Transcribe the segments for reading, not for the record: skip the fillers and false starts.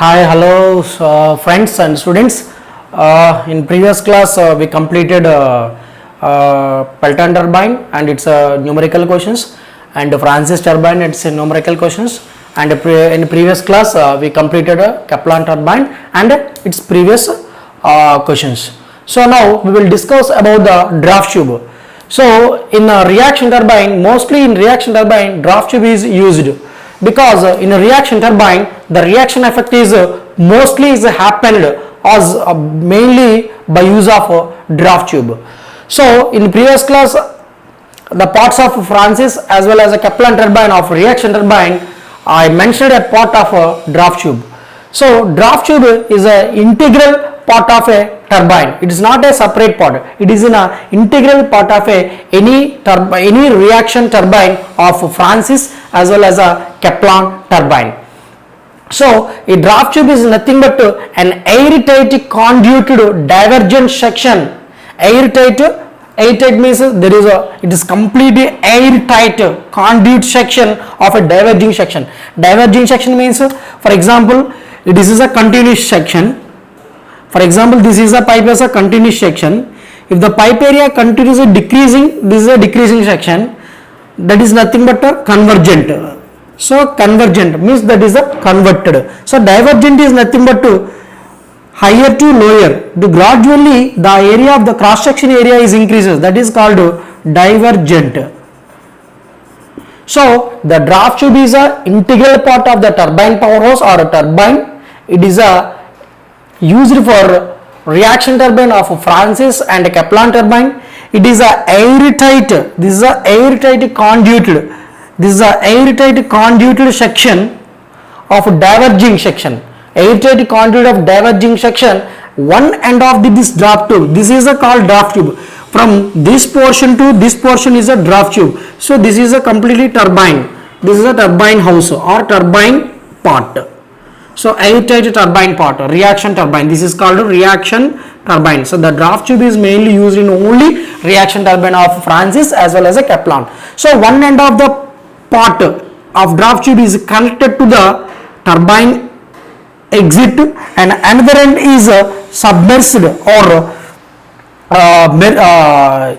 Hi, hello, friends and students. In previous class, we completed Pelton turbine and its numerical questions, and Francis turbine its numerical questions. And in previous class, we completed Kaplan turbine and its previous questions. So now we will discuss about the draft tube. So in a reaction turbine, mostly in reaction turbine, draft tube is used because in a reaction turbine the reaction effect is mostly is happened as mainly by use of draft tube. So in previous class the parts of Francis as well as a Kaplan turbine of reaction turbine I mentioned a part of a draft tube. So draft tube is an integral part of a turbine. It is not a separate part. It is an integral part of any reaction turbine of Francis as well as a Kaplan turbine. So a draft tube is nothing but an airtight conduit divergent section. Airtight means it is completely airtight conduit section of a diverging section. Diverging section means, for example, this is a continuous section. For example, this is a pipe as a continuous section. If the pipe area continuously decreasing, this is a decreasing section. That is nothing but a convergent. So convergent means that is a converted. So divergent is nothing but to higher to lower. To gradually the area of the cross section area is increases. That is called divergent. So the draft tube is a integral part of the turbine powerhouse or a turbine. It is a used for reaction turbine of Francis and Kaplan turbine. It is a airtight. This is a airtight conduit. This is a airtight conduit section of diverging section. Airtight conduit of diverging section. One end of this draft tube. This is a called draft tube. From this portion to this portion is a draft tube. So this is a completely turbine. This is a turbine house or turbine part. So airtight turbine part, reaction turbine. This is called reaction turbine. So the draft tube is mainly used in only reaction turbine of Francis as well as a Kaplan. So one end of the part of draft tube is connected to the turbine exit and another end is submerged or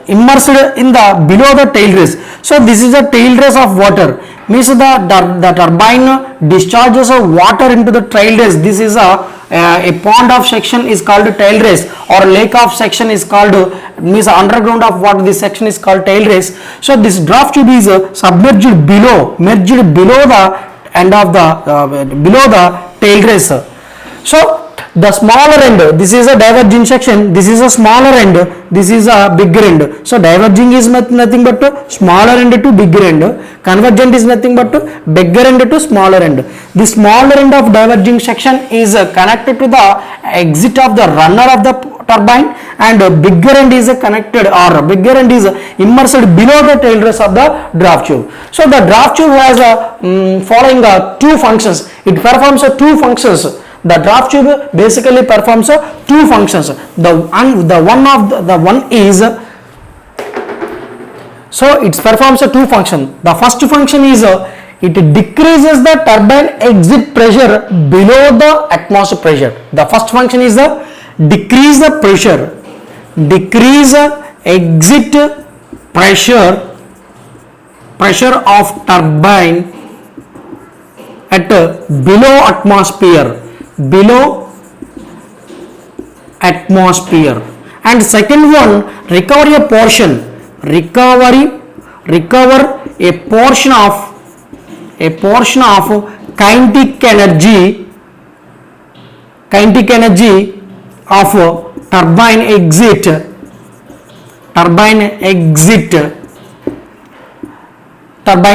immersed in the below the tail race. So this is a tail race of water, means the turbine discharges of water into the tail race. This is a pond of section is called tail race, or lake of section is called means underground of water. This section is called tail race. So this draft tube is submerged below, merged below the end of the below the tail race. So the smaller end, this is a diverging section, this is a smaller end, this is a bigger end. So diverging is nothing but to smaller end to bigger end. Convergent is nothing but to bigger end to smaller end. The smaller end of diverging section is connected to the exit of the runner of the turbine, and bigger end is connected or bigger end is immersed below the tail race of the draft tube. So the draft tube has following two functions. It performs two functions. The draft tube basically performs two functions. The one is, so it performs two functions. The first function is it decreases the turbine exit pressure below the atmospheric pressure. The first function is the decrease the pressure, decrease exit pressure of turbine at below atmosphere. And second one, recover a portion of kinetic energy of turbine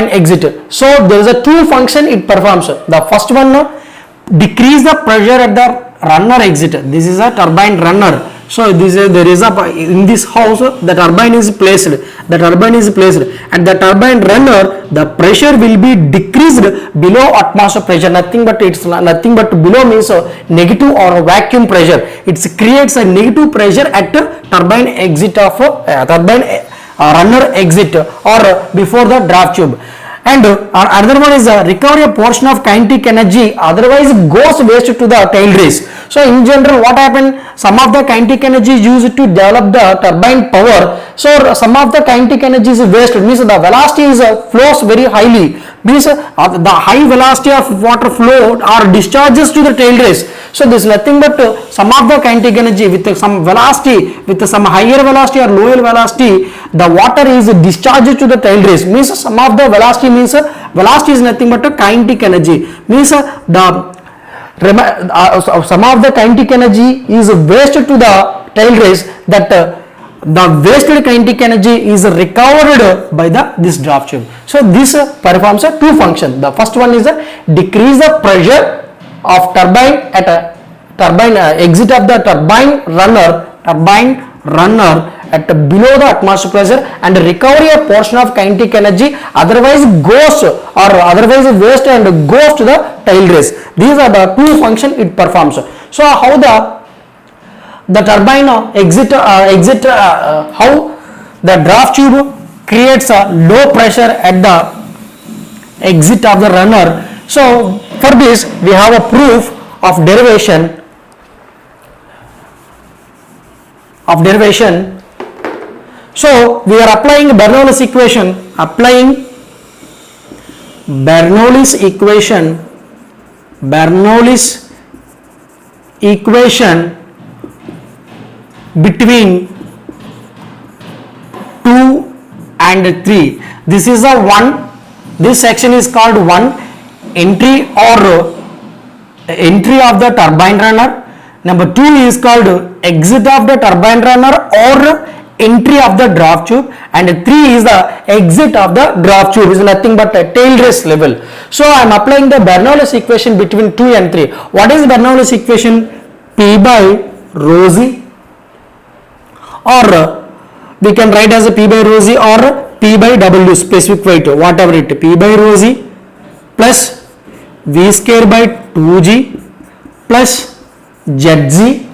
exit. So there is a two function it performs. The first one, decrease the pressure at the runner exit. This is a turbine runner. So there is in this house the turbine is placed. And the turbine runner, the pressure will be decreased below atmospheric pressure. Nothing but below means negative or vacuum pressure. It creates a negative pressure at turbine exit of turbine runner exit or before the draft tube. and another one is recover a portion of kinetic energy otherwise goes waste to the tail race. So in general what happened, some of the kinetic energy is used to develop the turbine power, so some of the kinetic energy is wasted, means the velocity is flows very highly, means the high velocity of water flow or discharges to the tail race. So this is nothing but some of the kinetic energy with some velocity, with some higher velocity or lower velocity, the water is discharged to the tail race, means some of the velocity, means velocity is nothing but a kinetic energy, means some of the kinetic energy is wasted to the tail race, that the wasted kinetic energy is recovered by this draft tube. So this performs two functions. The first one is decrease the pressure of turbine at a turbine exit of the turbine runner at below the atmospheric pressure and recovery a portion of kinetic energy otherwise goes or otherwise waste and goes to the tail race. These are the two functions it performs. So how the turbine exit how the draft tube creates a low pressure at the exit of the runner. So for this we have a proof of derivation. So we are applying Bernoulli's equation between 2 and 3. This is a one, this section is called one, entry of the turbine runner. Number 2 is called exit of the turbine runner or entry of the draft tube, and 3 is the exit of the draft tube, is nothing but a tail race level. So I am applying the Bernoulli's equation between 2 and 3. What is Bernoulli's equation? P by rho z, or we can write as a P by rho z or P by W, specific weight, whatever it, P by rho z plus V square by 2g plus ZG,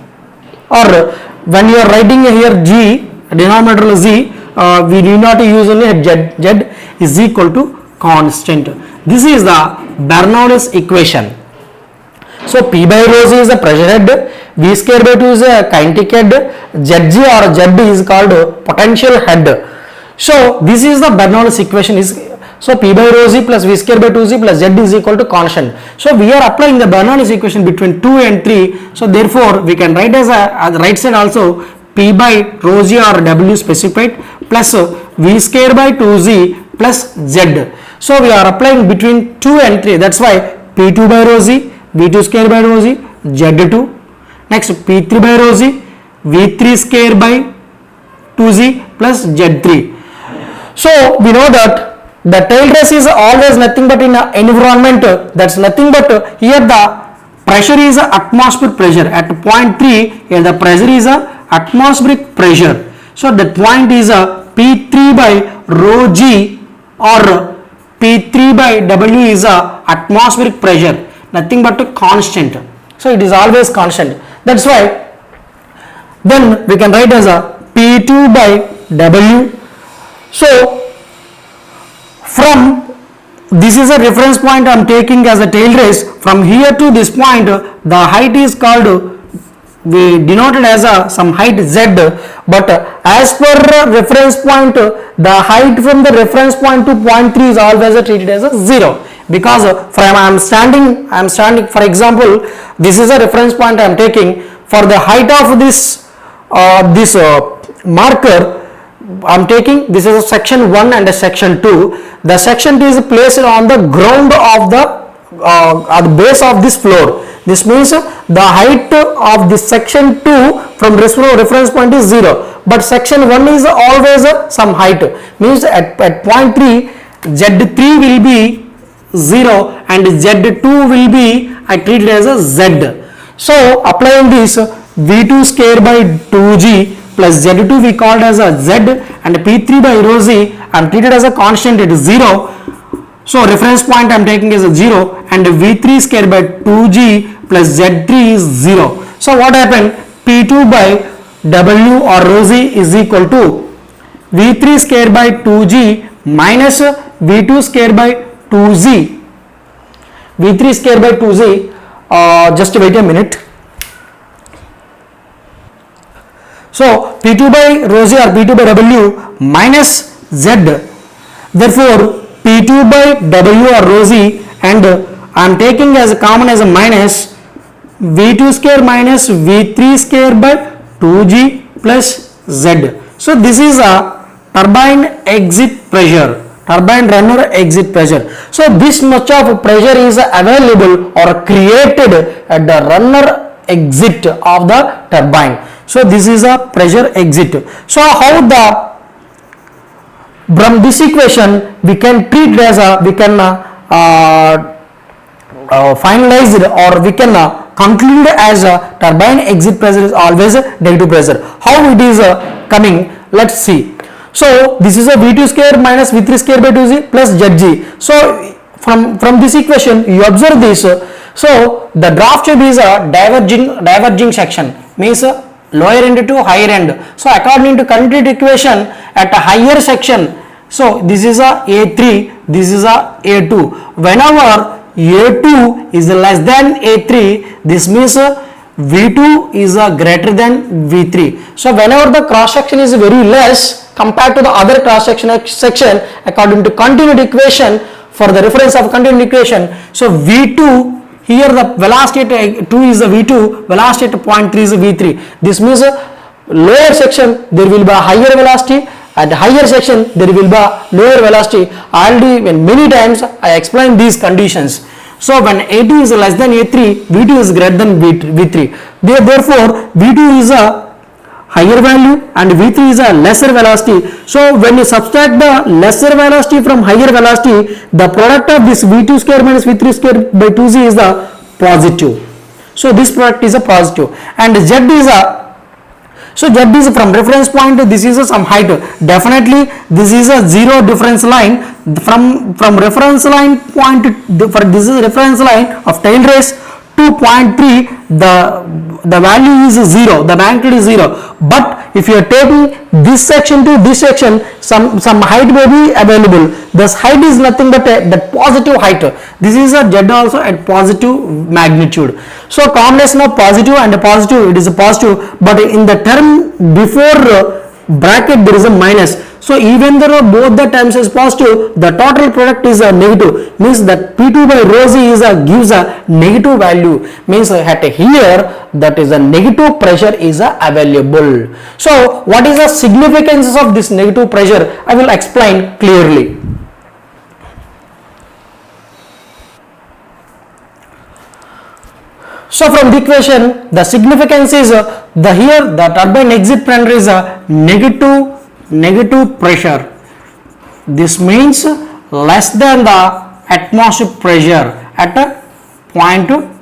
or when you are writing here G, denominator Z, we need not use only Z is equal to constant. This is the Bernoulli's equation. So P by rho z is a pressure head, V square by 2 is a kinetic head, ZG or Z is called potential head. So this is the Bernoulli's equation. So P by rho z plus V square by 2z plus Z is equal to constant. So we are applying the Bernoulli's equation between 2 and 3. So therefore we can write as a right side also P by rho z or W specified plus V square by 2z plus Z. So we are applying between 2 and 3. That's why P2 by rho z, V2 square by rho z, Z2. Next P3 by rho z, V3 square by 2z plus Z3. So we know that the tail race is always nothing but in an environment, that's nothing but here the pressure is atmospheric pressure at point 3, here the pressure is atmospheric pressure. So that point is P3 by rho g or P3 by W is atmospheric pressure, nothing but constant. So it is always constant. That's why then we can write as P2 by W. So from this is a reference point I am taking as a tail race. From here to this point the height is called, we denoted as some height Z, but as per reference point the height from the reference point to point 3 is always treated as a 0, because from I am standing for example, this is a reference point I am taking. For the height of this marker I am taking, this is a section 1 and a section 2. The section 2 is placed on the ground of the at the base of this floor. This means the height of this section 2 from reference point is 0, but section 1 is always some height, means at point 3 Z3 will be 0 and Z2 will be I treat it as a Z. So applying this V2 square by 2g plus Z2 we called as a Z, and P3 by rho z I am treated as a constant, it is 0. So reference point I am taking as a 0, and V3 square by 2g plus Z3 is 0. So what happened? P2 by W or rho z is equal to V3 square by 2g minus V2 square by 2Z, V3 square by 2Z, just wait a minute. So P2 by rho Z or P2 by W minus Z, therefore P2 by W or rho Z, and I am taking as a common as a minus V2 square minus V3 square by 2G plus Z. So this is a turbine exit pressure, turbine runner exit pressure. So this much of pressure is available or created at the runner exit of the turbine. So this is a pressure exit. So how the, from this equation we can treat it as a, we can finalize it, or we can conclude as a turbine exit pressure is always a negative pressure. How it is coming, let's see. So this is a V2 square minus V3 square by 2Z plus ZG. So from this equation you observe this. So the draft tube is a diverging section, means lower end to higher end. So according to current equation, at a higher section, so this is a A3, this is a A2. Whenever A2 is less than A3, this means V2 is greater than V3. So whenever the cross section is very less compared to the other cross section according to continued equation, for the reference of continued equation, so V2, here the velocity at 2 is the V2, velocity at 0.3 is the V3. This means lower section there will be a higher velocity, at higher section there will be a lower velocity. Already when many times I explained these conditions. So when A2 is less than A3, V2 is greater than V3. Therefore V2 is a higher value and V3 is a lesser velocity. So when you subtract the lesser velocity from higher velocity, the product of this V2 square minus V3 square by 2Z is the positive. So this product is a positive, and Z is a, so Z is from reference point, this is some height. Definitely this is a zero difference line from reference line point for this is reference line of tail race to 0.3, the value is 0, the magnitude is 0. But if you are taking this section to this section, some height may be available. This height is nothing but the positive height. This is a Z also at positive magnitude. So combination of positive and positive, it is a positive, but in the term before bracket there is a minus. So even though both the terms is positive, the total product is a negative, means that P2 by rho Z is gives a negative value, means at here that is a negative pressure is available. So what is the significance of this negative pressure? I will explain clearly. So from the equation, the significance is the here the turbine exit pressure is a negative pressure. This means less than the atmospheric pressure at a 0.2.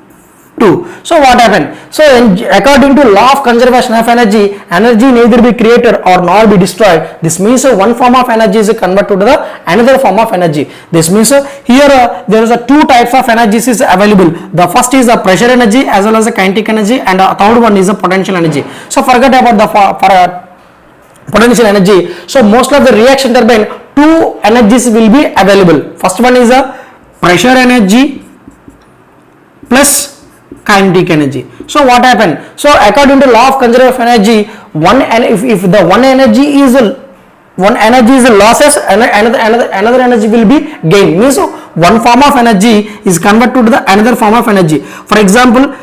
So what happened? So according to law of conservation of energy, energy neither be created or nor be destroyed. This means one form of energy is converted to the another form of energy. This means here there is a two types of energies is available. The first is the pressure energy as well as the kinetic energy, and the third one is the potential energy. So forget about the potential energy. So most of the reaction turbine, two energies will be available. First one is a pressure energy plus kinetic energy. So what happened? So according to law of conservation of energy, if the one energy is losses, another energy will be gained. Means one form of energy is converted to the another form of energy. For example,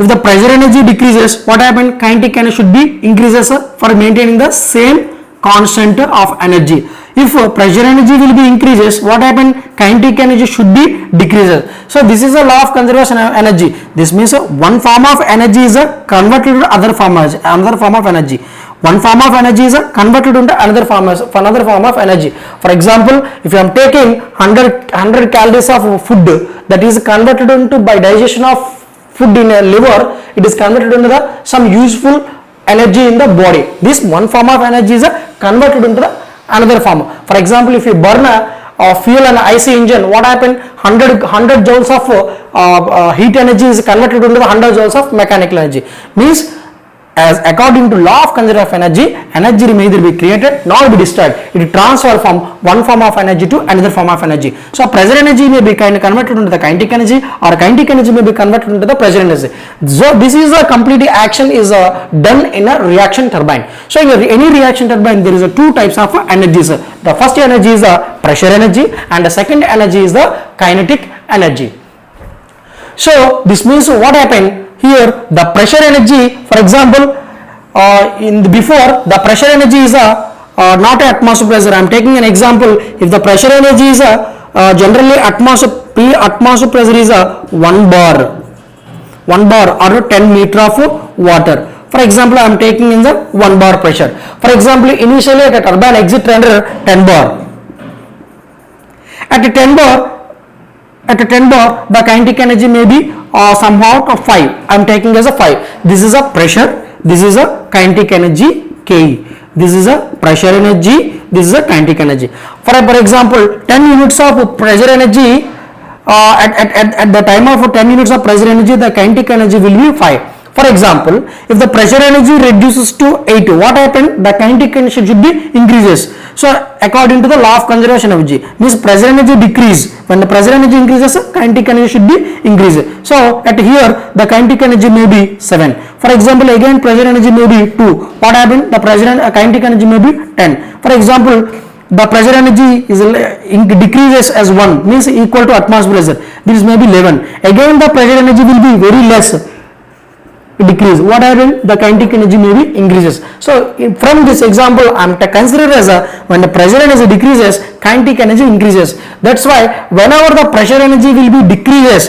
if the pressure energy decreases, what happened? Kinetic energy should be increases for maintaining the same constant of energy. If pressure energy will be increases, what happened? Kinetic energy should be decreases. So this is a law of conservation of energy. This means one form of energy is converted to another form of energy. One form of energy is converted into another form of energy. For example, if I am taking 100 calories of food, that is converted into by digestion of food in a liver, it is converted into some useful energy in the body. This one form of energy is converted into another form. For example, if you burn a fuel and IC engine, what happened? 100 joules of heat energy is converted into the 100 joules of mechanical energy. Means as according to law of conservation of energy, energy may either be created nor be destroyed. It transfer from one form of energy to another form of energy. So pressure energy may be converted into the kinetic energy, or kinetic energy may be converted into the pressure energy. So this is a complete action is done in a reaction turbine. So in any reaction turbine there is a two types of energies. The first energy is the pressure energy and the second energy is the kinetic energy. So this means what happened here, the pressure energy, for example, before the pressure energy is not atmospheric pressure. I am taking an example. If the pressure energy is generally atmospheric pressure is 1 bar or 10 meter of water. For example, I am taking in the 1 bar pressure. For example, initially at a turbine exit under 10 bar. At a 10 bar, the kinetic energy may be somehow 5. I am taking as a 5. This is a pressure. This is a kinetic energy Ke. This is a pressure energy. This is a kinetic energy. For example, 10 units of pressure energy. At the time of 10 units of pressure energy, the kinetic energy will be 5. For example, if the pressure energy reduces to 8, what happened? The kinetic energy should be increases. So according to the law of conservation of energy, means pressure energy decrease. When the pressure energy increases, kinetic energy should be increased. So at here the kinetic energy may be 7. For example, again pressure energy may be 2. What happened? The kinetic energy may be 10. For example, the pressure energy is decreases as 1, means equal to atmospheric pressure. This may be 11. Again the pressure energy will be very less. Decrease. What happened? The kinetic energy may be increases. So from this example, I am considered as when the pressure energy decreases, kinetic energy increases. That's why whenever the pressure energy will be decreases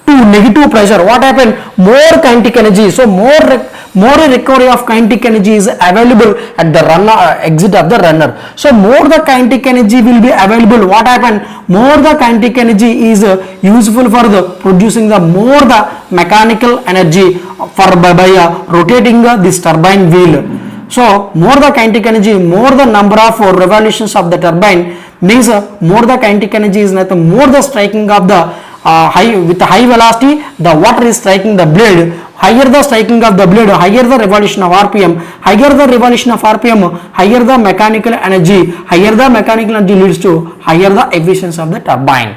to negative pressure, what happened? More kinetic energy. So more recovery of kinetic energy is available at the exit of the runner. So more the kinetic energy will be available. What happened? More the kinetic energy is useful for the producing the more the mechanical energy by rotating this turbine wheel. So more the kinetic energy, more the number of revolutions of the turbine, means more the kinetic energy is nothing, more the striking of the with high velocity, the water is striking the blade. Higher the striking of the blade, higher the revolution of RPM. Higher the revolution of RPM, higher the mechanical energy. Higher the mechanical energy leads to higher the efficiency of the turbine.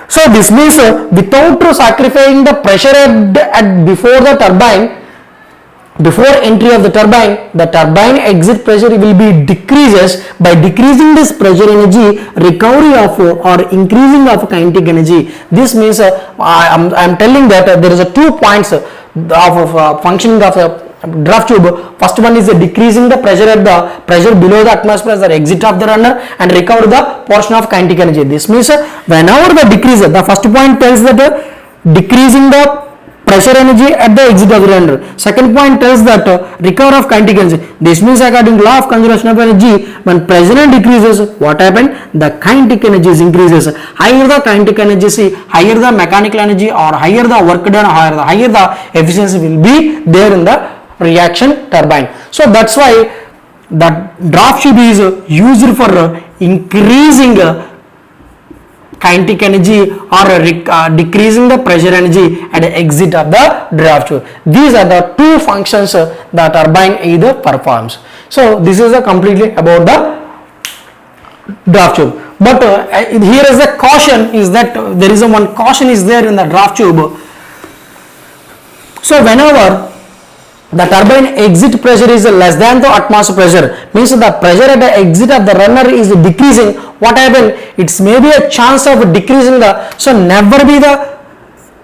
So this means without sacrificing the pressure at before the turbine, before entry of the turbine exit pressure will be decreases. By decreasing this pressure energy, recovery of or increasing of kinetic energy. This means I am telling that there is a 2 points of functioning of a draft tube. First one is decreasing the pressure at the pressure below the atmosphere as the exit of the runner and recover the portion of kinetic energy. This means whenever the decrease, the first point tells that decreasing the pressure energy at the exit of the runner. Second point tells that recover of kinetic energy. This means according to law of conservation of energy, when pressure decreases, what happened? The kinetic energy increases. Higher the kinetic energy, higher the mechanical energy, or higher the work done, higher the efficiency will be there in the reaction turbine. So that's why the draft tube is used for increasing kinetic energy or decreasing the pressure energy at the exit of the draft tube. These are the two functions the turbine either performs. So this is completely about the draft tube. But here is the caution is that there is one caution is there in the draft tube. So whenever the turbine exit pressure is less than the atmospheric pressure, means the pressure at the exit of the runner is decreasing. What happened? It's maybe a chance of decreasing the, so never be the,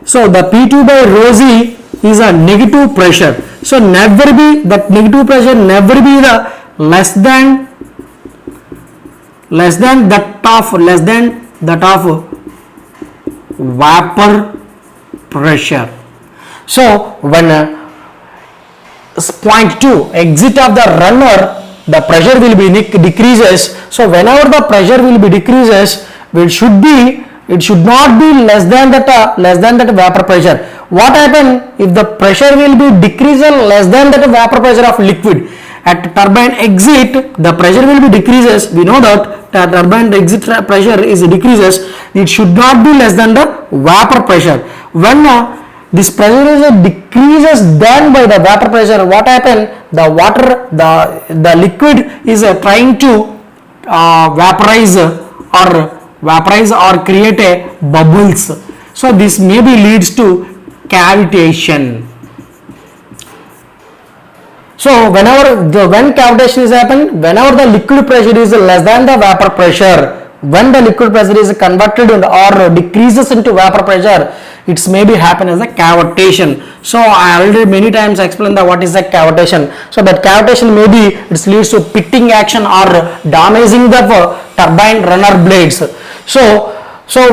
so the P2 by rho z is a negative pressure. So never be that negative pressure, never be the less than that of vapor pressure. So when point 2 exit of the runner, the pressure will be decreases. So whenever the pressure will be decreases, it should not be less than that vapor pressure. What happen if the pressure will be decreases less than that vapor pressure of liquid? At turbine exit, the pressure will be decreases. We know that the turbine exit pressure is decreases. It should not be less than the vapor pressure. When this pressure is decreases then by the vapor pressure. What happened? The water, the liquid is trying to vaporize or create a bubbles. So this maybe leads to cavitation. So when cavitation is happening, whenever the liquid pressure is less than the vapor pressure, when the liquid pressure is converted or decreases into vapor pressure, it's maybe happen as a cavitation. So I already many times explained that what is the cavitation. So that cavitation maybe it leads to pitting action or damaging the turbine runner blades. So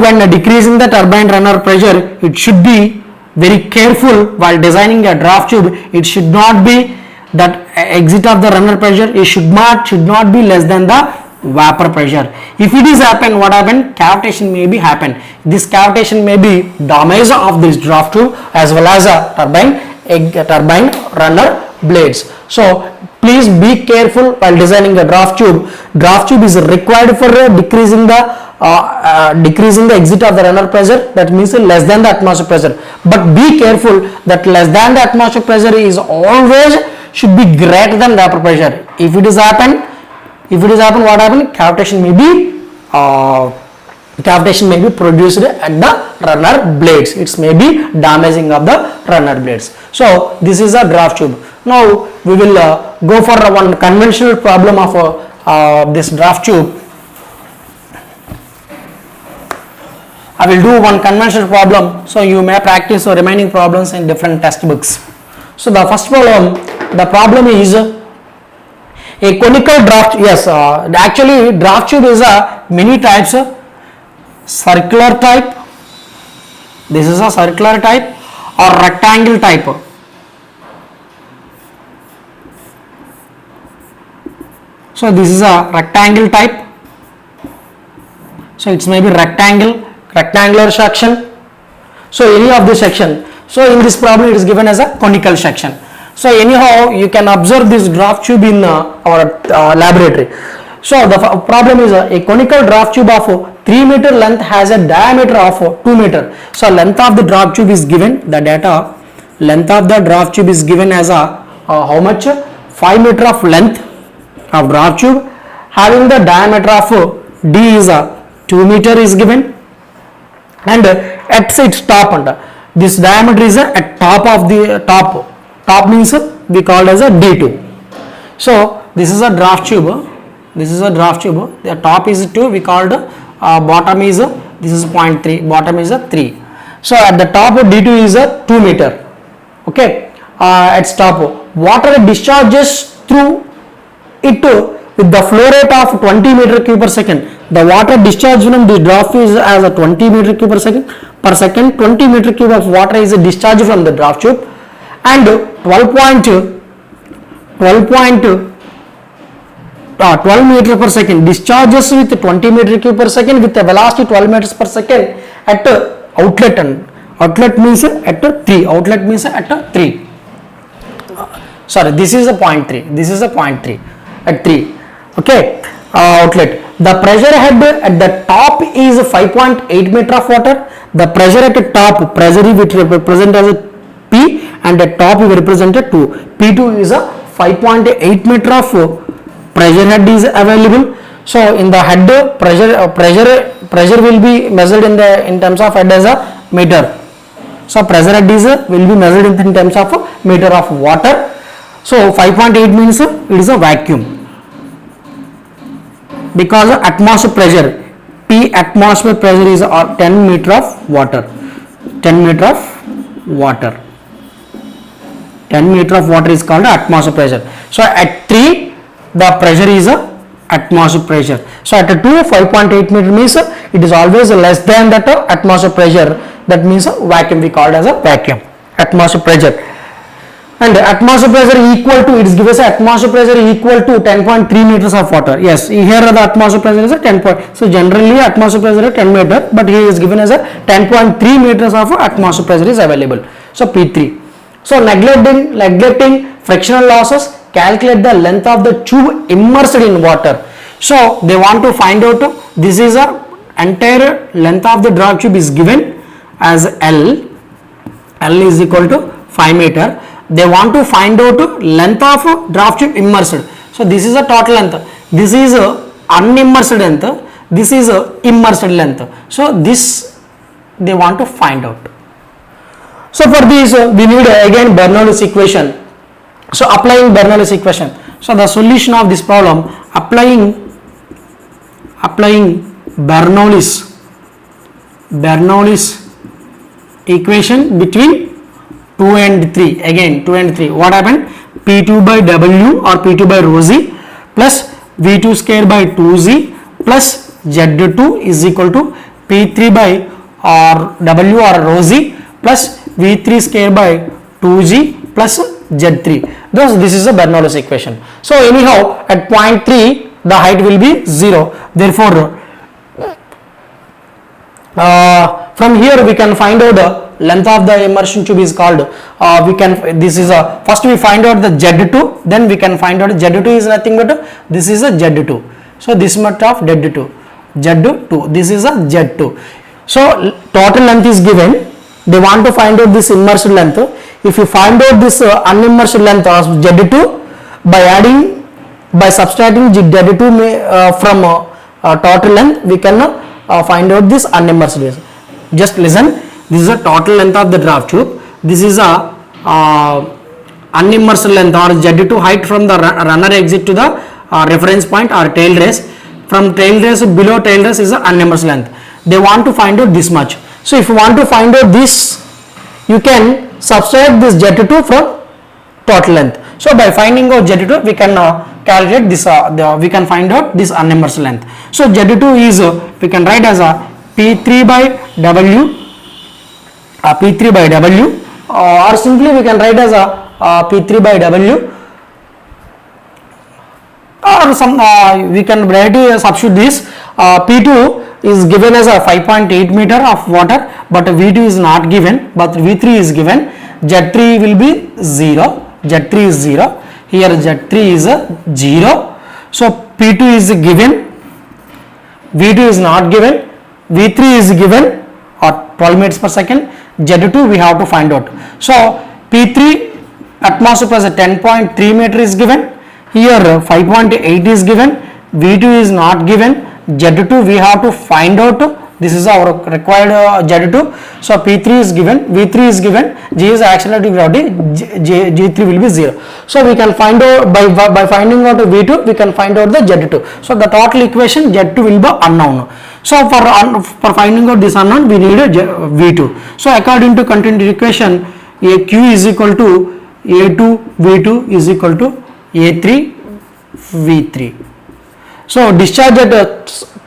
when decreasing the turbine runner pressure, it should be very careful while designing a draft tube. It should not be that exit of the runner pressure, it should not be less than the vapor pressure. If it is happen, what happen? Cavitation may be happen. This cavitation may be damage of this draft tube as well as a turbine runner blades. So please be careful while designing a draft tube. Draft tube is required for decreasing the exit of the runner pressure, that means less than the atmospheric pressure. But be careful that less than the atmospheric pressure is always should be greater than vapor pressure. If it is happen, what happen? Cavitation may be produced at the runner blades. It may be damaging of the runner blades. So this is a draft tube. Now we will go for one conventional problem of this draft tube. I will do one conventional problem, so you may practice the remaining problems in different textbooks. So the first problem, the problem is a conical draft. Yes, actually draft tube is a many types. Circular type, this is a circular type, or rectangle type. So this is a rectangle type. So it may be rectangular section. So any of this section. So in this problem it is given as a conical section. So anyhow you can observe this draft tube in our laboratory. So the problem is a conical draft tube of 3 meter length has a diameter of 2 meter. So length of the draft tube is given, the data length of the draft tube is given as a how much? 5 meter of length of draft tube, having the diameter of D is a 2 meter is given, and at its top, and this diameter is at top of the top means we call as a D2. So this is a draft tube. This is a draft tube. The top is 2. We called bottom is this is 0.3. Bottom is a 3. So at the top D2 is a 2 meter. Okay. At top, water discharges through it with the flow rate of 20 meter cube per second. The water discharge from the draft tube is as a 20 meter cube per second. 20 meter cube of water is discharged from the draft tube, and 12 meter per second discharges with 20 meter cube per second with a velocity 12 meters per second at outlet, and outlet means at 3. Outlet means at 3. Sorry, this is a 0.3. This is a 0.3 at 3. Okay, outlet. The pressure head at the top is 5.8 meter of water. The pressure at the top, pressure which represent as a P, and at top is represented 2. P2 is a 5.8 meter of pressure head is available. So in the head pressure will be measured in terms of head as a meter. So pressure head is will be measured in terms of meter of water. So 5.8 means it is a vacuum, because atmospheric pressure, P atmospheric pressure is 10 meter of water. 10 meter of water. 10 meter of water is called atmospheric pressure. So at 3 the pressure is a atmospheric pressure. So at 2 5.8 meter means it is always less than that atmospheric pressure. That means vacuum, we call it as a vacuum. Atmospheric pressure. And atmospheric pressure equal to, it is given as atmospheric pressure equal to 10.3 meters of water. Yes, here the atmospheric pressure is a 10 point. So generally atmospheric pressure is 10 meter, but here is given as a 10.3 meters of atmospheric pressure is available. So P3. So neglecting frictional losses, calculate the length of the tube immersed in water. So they want to find out, this is a entire length of the draft tube is given as L, L is equal to 5 meter. They want to find out length of draft tube immersed. So this is a total length. This is a unimmersed length. This is a immersed length. So this they want to find out. So for this we need again Bernoulli's equation. So applying Bernoulli's equation. So the solution of this problem, applying Bernoulli's equation between 2 and 3. Again 2 and 3. What happened? P2 by W or P2 by rho z plus V2 square by 2z plus Z2 is equal to P3 by or W or rho z plus V3 square by 2g plus Z3. Thus this is a Bernoulli's equation. So anyhow at point 3 the height will be 0. Therefore from here we can find out the length of the immersion tube is called first we find out the Z2, then we can find out Z2 is nothing but this is a Z2. So this much of Z2, this is a Z2. So total length is given. They want to find out this immersed length. If you find out this unimmersed length of Z2 by subtracting Z2 from total length, we can find out this unimmersed length. Just listen. This is a total length of the draft tube. This is a unimmersed length or Z2 height from the runner exit to the reference point or tail race. From tail race below tail race is the unimmersed length. They want to find out this much. So if you want to find out this, you can subtract this Z2 from total length. So by finding out Z2, we can calculate this. We can find out this unimmersed length. So Z2 is we can write as a P3 by W. Or simply we can write as a P3 by W, or we can write substitute this. P2 is given as a 5.8 meter of water, but V2 is not given, but V3 is given. Z3 will be 0. Z3 is 0. Here Z3 is 0. So P2 is given, V2 is not given, V3 is given or 12 meters per second. Z2 we have to find out. So P3 atmosphere plus 10.3 meter is given. Here 5.8 is given. V2 is not given. Z2 we have to find out. This is our required Z2. So P3 is given, V3 is given, G is accelerating gravity, G3 will be 0. So we can find out by finding out V2, we can find out the Z2. So the total equation Z2 will be unknown. So for finding out this unknown, we need a V2. So according to continuity equation, AQ is equal to A2 V2 is equal to A3 V3. So discharge at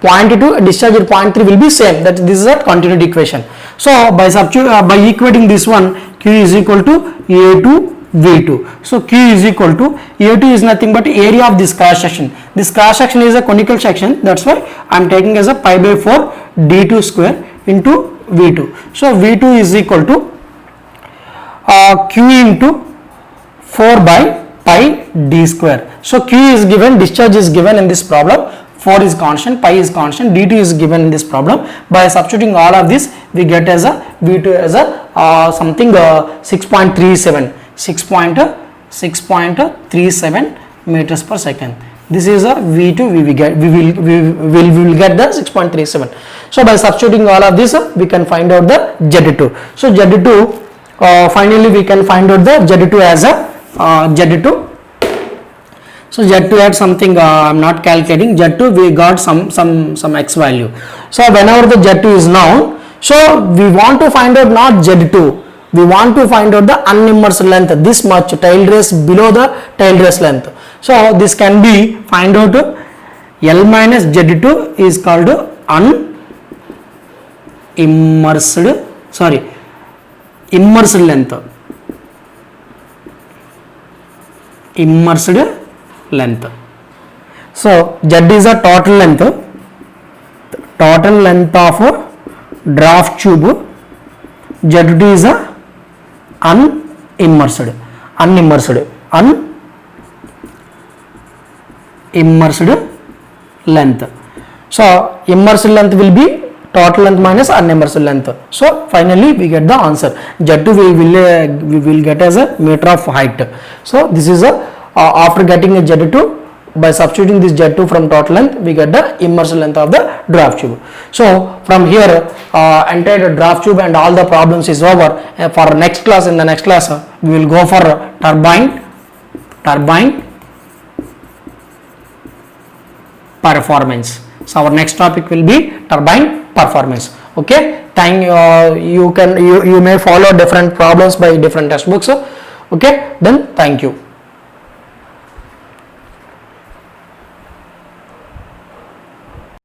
point 2, discharge at point 3 will be same. That this is a continuity equation. So by equating this one, Q is equal to A2 V2. So Q is equal to A2 is nothing but area of this cross section. This cross section is a conical section. That's why I am taking as a pi by 4 d2 square into V2. So V2 is equal to Q into 4 by pi d square. So Q is given, discharge is given in this problem, 4 is constant, pi is constant, dt is given in this problem. By substituting all of this, we get as a V2 as a something 6.37 meters per second. This is a V2 we will get the 6.37. So by substituting all of this, we can find out the Z2. So Z2 finally we can find out the Z2 as a Z2. So Z2 had something I am not calculating. Z2 we got some x value. So whenever the Z2 is known, so we want to find out not Z2, we want to find out the unimmersed length, this much tail race below the tail race length. So this can be find out L minus Z2 is called immersed length. Immersed length. So Z is a total length of draft tube. Z2 is a unimmersed length. So immersed length will be total length minus unimmersed length. So finally we get the answer. Z2 we will get as a meter of height. So this is a after getting a Z2, by substituting this Z2 from total length, we get the immersed length of the draft tube. So from here entire draft tube and all the problems is over. For next class, in the next class we will go for turbine performance. So our next topic will be turbine performance. Okay, you may follow different problems by different textbooks. Okay, then thank you.